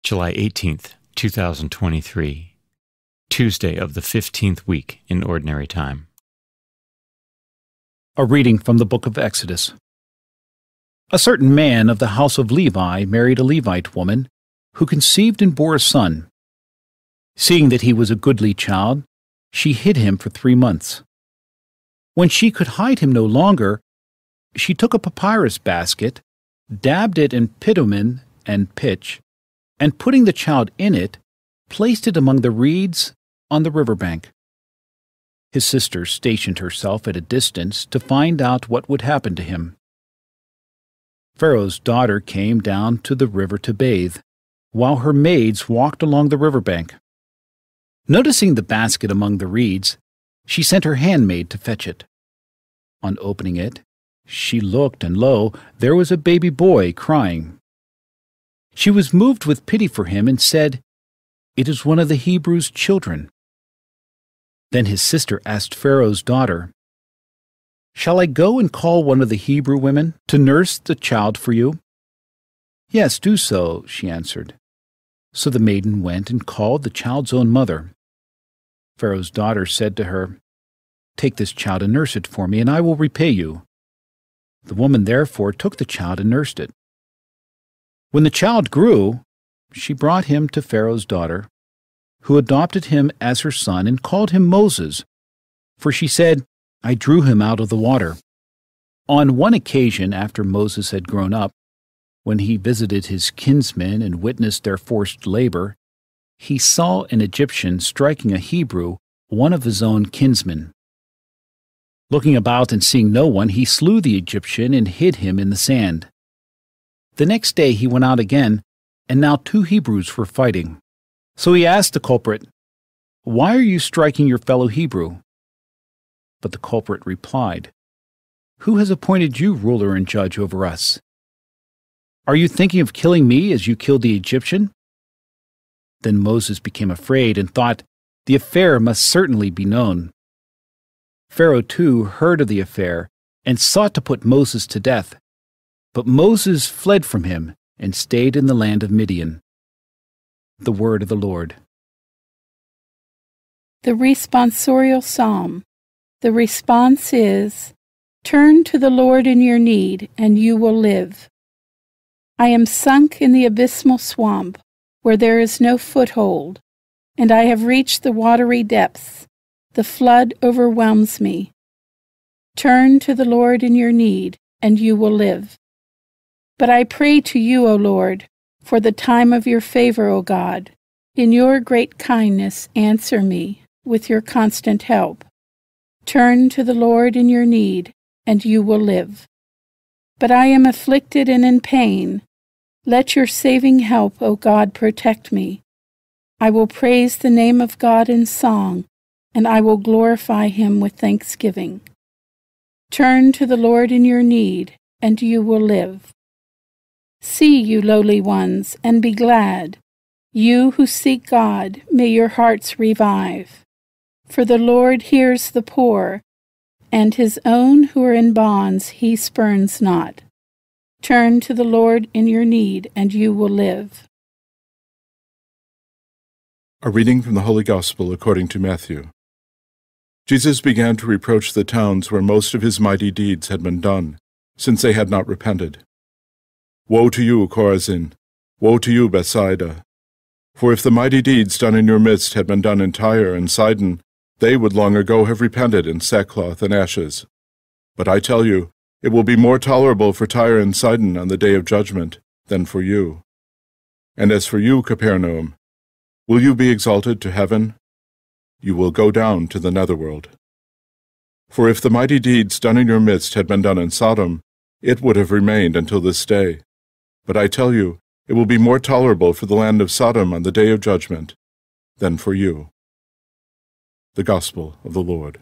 July 18th, 2023, Tuesday of the 15th week in Ordinary Time. A reading from the book of Exodus. A certain man of the house of Levi married a Levite woman, who conceived and bore a son. Seeing that he was a goodly child, she hid him for 3 months. When she could hide him no longer, she took a papyrus basket, dabbed it in bitumen and pitch, and putting the child in it, placed it among the reeds on the riverbank. His sister stationed herself at a distance to find out what would happen to him. Pharaoh's daughter came down to the river to bathe, while her maids walked along the riverbank. Noticing the basket among the reeds, she sent her handmaid to fetch it. On opening it, she looked, and lo, there was a baby boy crying. She was moved with pity for him and said, "It is one of the Hebrews' children." Then his sister asked Pharaoh's daughter, "Shall I go and call one of the Hebrew women to nurse the child for you?" "Yes, do so," she answered. So the maiden went and called the child's own mother. Pharaoh's daughter said to her, "Take this child and nurse it for me, and I will repay you." The woman therefore took the child and nursed it. When the child grew, she brought him to Pharaoh's daughter, who adopted him as her son and called him Moses, for she said, "I drew him out of the water." On one occasion after Moses had grown up, when he visited his kinsmen and witnessed their forced labor, he saw an Egyptian striking a Hebrew, one of his own kinsmen. Looking about and seeing no one, he slew the Egyptian and hid him in the sand. The next day he went out again, and now 2 Hebrews were fighting. So he asked the culprit, "Why are you striking your fellow Hebrew?" But the culprit replied, "Who has appointed you ruler and judge over us? Are you thinking of killing me as you killed the Egyptian?" Then Moses became afraid and thought, "The affair must certainly be known." Pharaoh too heard of the affair and sought to put Moses to death. But Moses fled from him and stayed in the land of Midian. The word of the Lord. The responsorial psalm. The response is, "Turn to the Lord in your need, and you will live." I am sunk in the abysmal swamp, where there is no foothold, and I have reached the watery depths. The flood overwhelms me. Turn to the Lord in your need, and you will live. But I pray to you, O Lord, for the time of your favor, O God. In your great kindness answer me with your constant help. Turn to the Lord in your need, and you will live. But I am afflicted and in pain. Let your saving help, O God, protect me. I will praise the name of God in song, and I will glorify him with thanksgiving. Turn to the Lord in your need, and you will live. See, you lowly ones, and be glad. You who seek God, may your hearts revive. For the Lord hears the poor, and his own who are in bonds he spurns not. Turn to the Lord in your need, and you will live. A reading from the Holy Gospel according to Matthew. Jesus began to reproach the towns where most of his mighty deeds had been done, since they had not repented. "Woe to you, Chorazin! Woe to you, Bethsaida! For if the mighty deeds done in your midst had been done in Tyre and Sidon, they would long ago have repented in sackcloth and ashes. But I tell you, it will be more tolerable for Tyre and Sidon on the day of judgment than for you. And as for you, Capernaum, will you be exalted to heaven? You will go down to the netherworld. For if the mighty deeds done in your midst had been done in Sodom, it would have remained until this day. But I tell you, it will be more tolerable for the land of Sodom on the day of judgment than for you." The Gospel of the Lord.